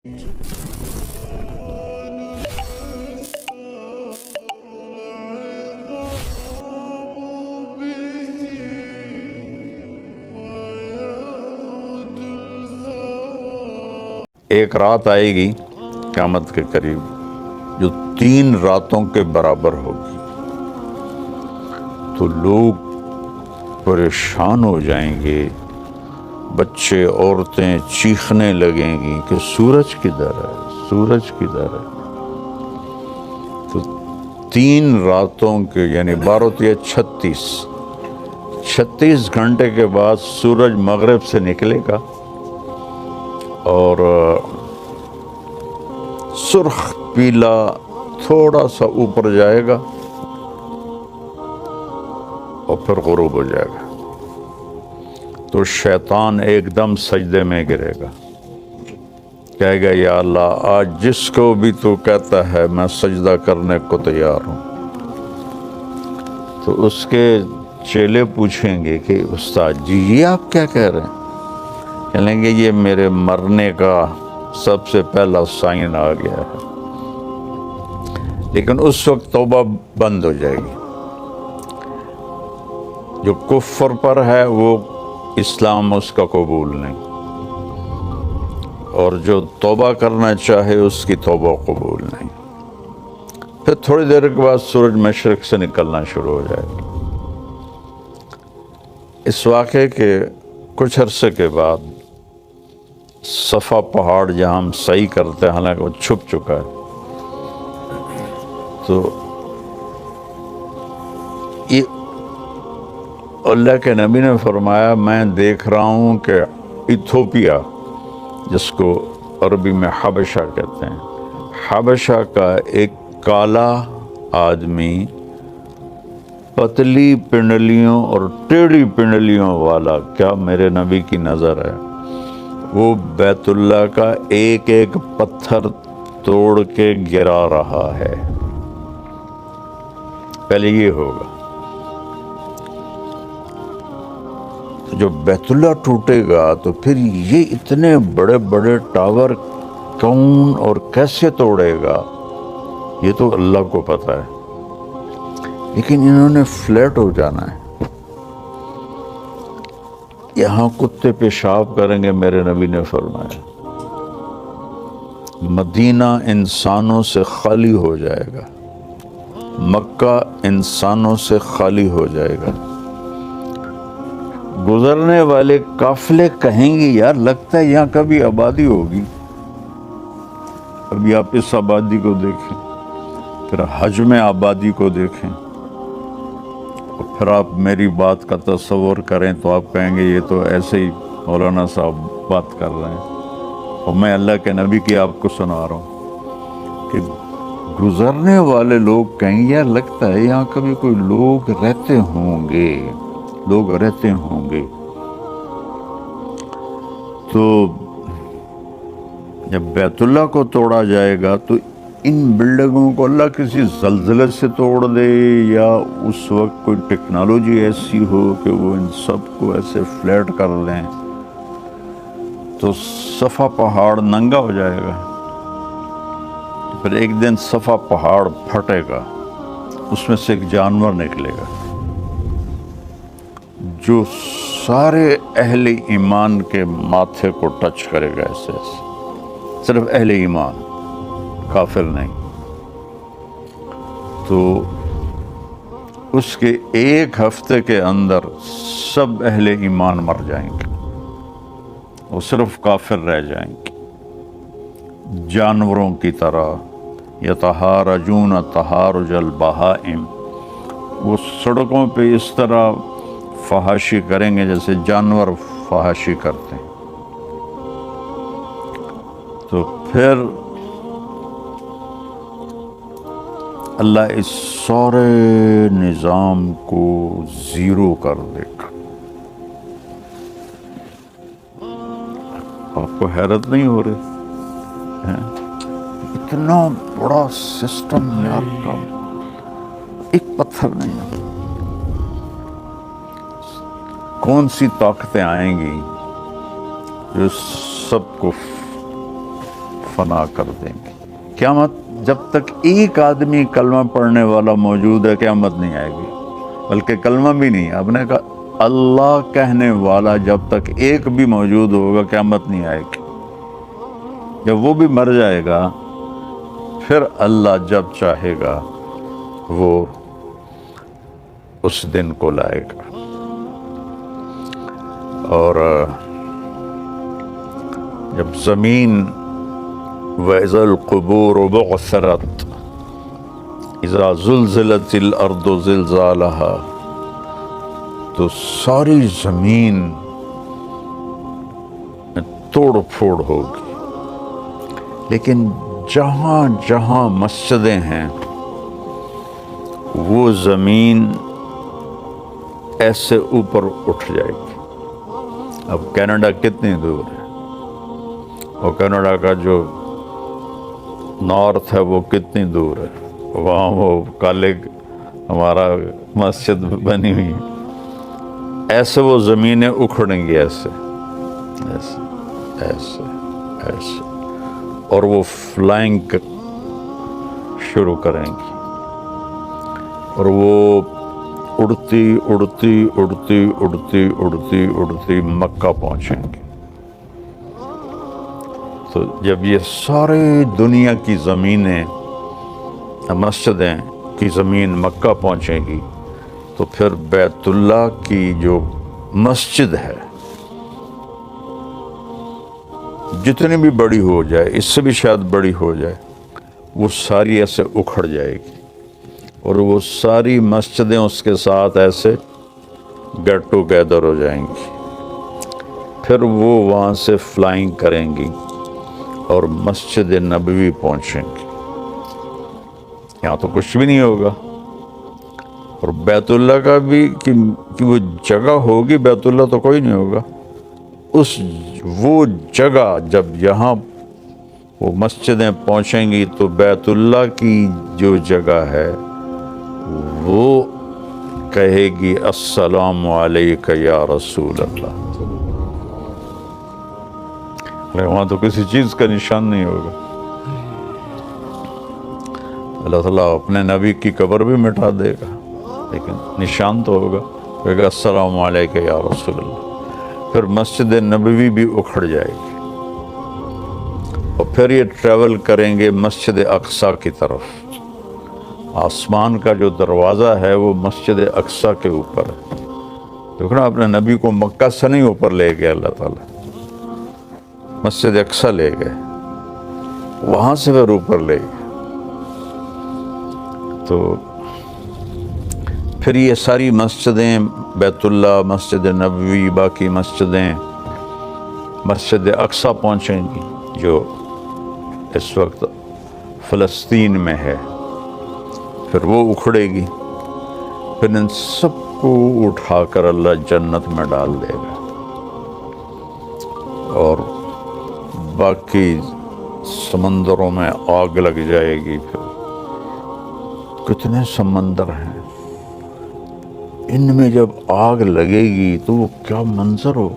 ایک رات آئے گی قیامت کے قریب جو 3 راتوں کے برابر ہوگی، تو لوگ پریشان ہو جائیں گے، بچے عورتیں چیخنے لگیں گی کہ سورج کدھر ہے، سورج کدھر ہے۔ تو 3 راتوں کے یعنی 12 36 گھنٹے کے بعد سورج مغرب سے نکلے گا اور سرخ پیلا تھوڑا سا اوپر جائے گا اور پھر غروب ہو جائے گا۔ تو شیطان ایک دم سجدے میں گرے گا، کہے گا یا اللہ آج جس کو بھی تو کہتا ہے میں سجدہ کرنے کو تیار ہوں۔ تو اس کے چیلے پوچھیں گے کہ استاد جی یہ آپ کیا کہہ رہے ہیں؟ کہیں گے یہ میرے مرنے کا سب سے پہلا سائن آ گیا ہے، لیکن اس وقت توبہ بند ہو جائے گی۔ جو کفر پر ہے وہ اسلام اس کا قبول نہیں، اور جو توبہ کرنا چاہے اس کی توبہ قبول نہیں۔ پھر تھوڑی دیر کے بعد سورج مشرق سے نکلنا شروع ہو جائے گا۔ اس واقعے کے کچھ عرصے کے بعد صفا پہاڑ جہاں ہم صحیح کرتے ہیں، حالانکہ وہ چھپ چکا ہے، تو یہ اللہ کے نبی نے فرمایا میں دیکھ رہا ہوں کہ ایتھوپیا، جس کو عربی میں حبشہ کہتے ہیں، حبشہ کا ایک کالا آدمی پتلی پنڈلیوں اور ٹیڑھی پنڈلیوں والا، کیا میرے نبی کی نظر ہے، وہ بیت اللہ کا ایک ایک پتھر توڑ کے گرا رہا ہے۔ پہلے یہ ہوگا، جو بیت اللہ ٹوٹے گا تو پھر یہ اتنے بڑے بڑے ٹاور کون اور کیسے توڑے گا، یہ تو اللہ کو پتہ ہے، لیکن انہوں نے فلیٹ ہو جانا ہے۔ یہاں کتے پیشاب کریں گے، میرے نبی نے فرمایا مدینہ انسانوں سے خالی ہو جائے گا، مکہ انسانوں سے خالی ہو جائے گا۔ گزرنے والے قافلے کہیں گے یار لگتا ہے یہاں کبھی آبادی ہوگی۔ ابھی آپ اس آبادی کو دیکھیں، پھر حجم آبادی کو دیکھیں، اور پھر آپ میری بات کا تصور کریں تو آپ کہیں گے یہ تو ایسے ہی مولانا صاحب بات کر رہے ہیں، اور میں اللہ کے نبی کی آپ کو سنا رہا ہوں کہ گزرنے والے لوگ کہیں گے یار لگتا ہے یہاں کبھی کوئی لوگ رہتے ہوں گے، لوگ رہتے ہوں گے۔ تو جب بیت اللہ کو توڑا جائے گا تو ان بلڈنگوں کو اللہ کسی زلزلے سے توڑ دے، یا اس وقت کوئی ٹیکنالوجی ایسی ہو کہ وہ ان سب کو ایسے فلیٹ کر لیں، تو صفا پہاڑ ننگا ہو جائے گا۔ پھر ایک دن صفا پہاڑ پھٹے گا، اس میں سے ایک جانور نکلے گا جو سارے اہل ایمان کے ماتھے کو ٹچ کرے گا، ایسے ایسے، صرف اہل ایمان، کافر نہیں۔ تو اس کے 1 ہفتے کے اندر سب اہل ایمان مر جائیں گے، اور صرف کافر رہ جائیں گے، جانوروں کی طرح۔ یتہارجون تہارج البہائم، وہ سڑکوں پہ اس طرح فحاشی کریں گے جیسے جانور فحاشی کرتے ہیں۔ تو پھر اللہ اس سارے نظام کو زیرو کر دے گا۔ آپ کو حیرت نہیں ہو رہی؟ اتنا بڑا سسٹم یار کا ایک پتھر نہیں ہے۔ کون سی طاقتیں آئیں گی جو سب کو فنا کر دیں گے۔ قیامت جب تک ایک آدمی کلمہ پڑھنے والا موجود ہے قیامت نہیں آئے گی، بلکہ کلمہ بھی نہیں، آپ نے کہا اللہ کہنے والا جب تک ایک بھی موجود ہوگا قیامت نہیں آئے گی۔ جب وہ بھی مر جائے گا پھر اللہ جب چاہے گا وہ اس دن کو لائے گا۔ اور جب زمین وَإِذَا الْقُبُورُ بُعْثِرَتْ اِذَا زُلْزِلَتِ الْأَرْضُ زِلْزَالَهَا، تو ساری زمین توڑ پھوڑ ہوگی، لیکن جہاں جہاں مسجدیں ہیں وہ زمین ایسے اوپر اٹھ جائے گی۔ اب کینیڈا کتنی دور ہے، اور کینیڈا کا جو نارتھ ہے وہ کتنی دور ہے، وہاں وہ کالے ہمارا مسجد بنی ہوئی ہے، ایسے وہ زمینیں اکھڑیں گی، ایسے ایسے ایسے ایسے، اور وہ فلائنگ شروع کریں گی، اور وہ اڑتی اڑتی اڑتی اڑتی اڑتی اڑتی مکہ پہنچیں گی۔ تو جب یہ سارے دنیا کی زمینیں، مسجدیں کی زمین مکہ پہنچیں گی تو پھر بیت اللہ کی جو مسجد ہے جتنی بھی بڑی ہو جائے، اس سے بھی شاید بڑی ہو جائے، وہ ساری ایسے اکھڑ جائے گی، اور وہ ساری مسجدیں اس کے ساتھ ایسے گیٹ ٹوگیدر ہو جائیں گی۔ پھر وہ وہاں سے فلائنگ کریں گی اور مسجد نبوی پہنچیں گی۔ یہاں تو کچھ بھی نہیں ہوگا، اور بیت اللہ کا بھی کہ وہ جگہ ہوگی، بیت اللہ تو کوئی نہیں ہوگا۔ وہ جگہ جب یہاں وہ مسجدیں پہنچیں گی تو بیت اللہ کی جو جگہ ہے وہ کہے گی السلام علیک یا رسول اللہ۔ وہاں تو کسی چیز کا نشان نہیں ہوگا، اللہ تعالیٰ اپنے نبی کی قبر بھی مٹا دے گا، لیکن نشان تو ہوگا، کہے گا السلام علیک یا رسول اللہ۔ پھر مسجد نبوی بھی اکھڑ جائے گی، اور پھر یہ ٹریول کریں گے مسجد اقصیٰ کی طرف۔ آسمان کا جو دروازہ ہے وہ مسجد اقصیٰ کے اوپر ہے۔ دیکھنا اپنے نبی کو مکہ سے نہیں اوپر لے گئے اللہ تعالیٰ، مسجد اقصیٰ لے گئے، وہاں سے پھر اوپر لے گئے۔ تو پھر یہ ساری مسجدیں، بیت اللہ، مسجد نبوی، باقی مسجدیں مسجد اقصیٰ پہنچیں گی جو اس وقت فلسطین میں ہے، پھر وہ اکھڑے گی، پھر ان سب کو اٹھا کر اللہ جنت میں ڈال دے گا، اور باقی سمندروں میں آگ لگ جائے گی۔ پھر کتنے سمندر ہیں، ان میں جب آگ لگے گی تو وہ کیا منظر ہو،